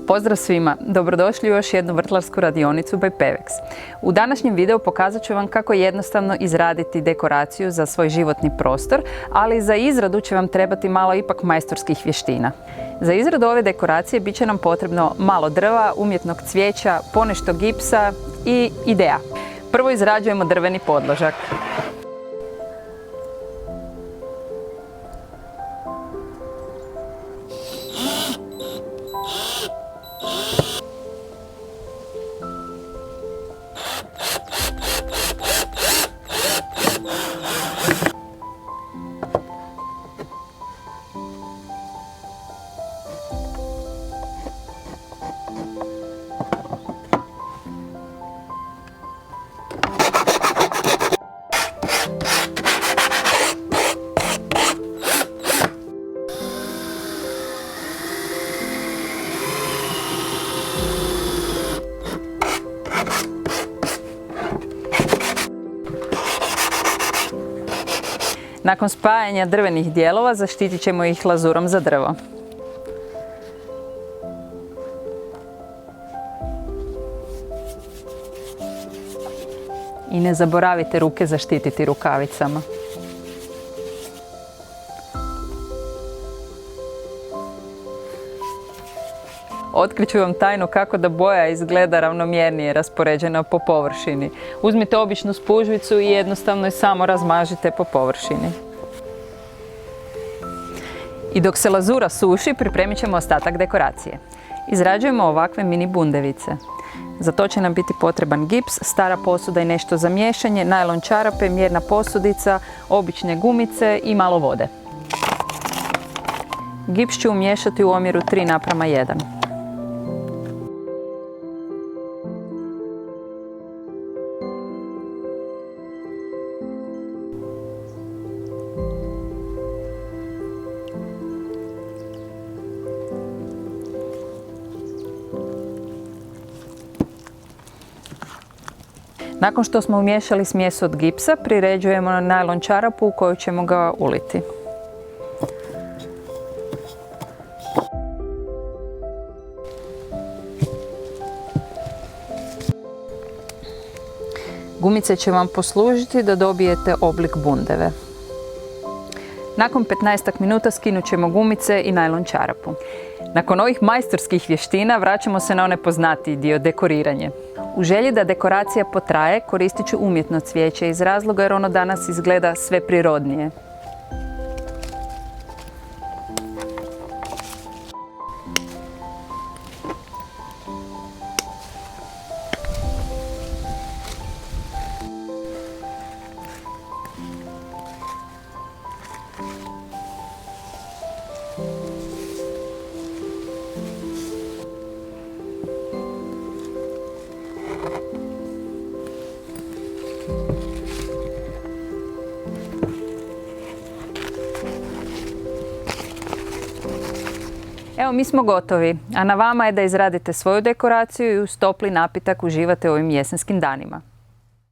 Pozdrav svima, dobrodošli u još jednu vrtlarsku radionicu by Pevex. U današnjem videu pokazat ću vam kako jednostavno izraditi dekoraciju za svoj životni prostor, ali za izradu će vam trebati malo ipak majstorskih vještina. Za izradu ove dekoracije bit će nam potrebno malo drva, umjetnog cvijeća, ponešto gipsa i ideja. Prvo izrađujemo drveni podložak. Nakon spajanja drvenih dijelova zaštitit ćemo ih lazurom za drvo. I ne zaboravite ruke zaštititi rukavicama. Otkrit ću vam tajnu kako da boja izgleda ravnomjernije raspoređena po površini. Uzmite običnu spužvicu i jednostavno je samo razmažite po površini. I dok se lazura suši, pripremit ćemo ostatak dekoracije. Izrađujemo ovakve mini bundevice. Za to će nam biti potreban gips, stara posuda i nešto za miješanje, najlon čarape, mjerna posudica, obične gumice i malo vode. Gips ću umiješati u omjeru 3:1. Nakon što smo umiješali smjes od gipsa, priređujemo na najlon čarapu u koju ćemo ga uliti. Gumice će vam poslužiti da dobijete oblik bundeve. Nakon 15 minuta skinut ćemo gumice i najlon čarapu. Nakon ovih majstorskih vještina vraćamo se na onaj poznatiji dio, dekoriranje. U želji da dekoracija potraje, koristit ću umjetno cvijeće iz razloga jer ono danas izgleda sve prirodnije. Evo, mi smo gotovi, a na vama je da izradite svoju dekoraciju i uz topli napitak uživate u ovim jesenskim danima.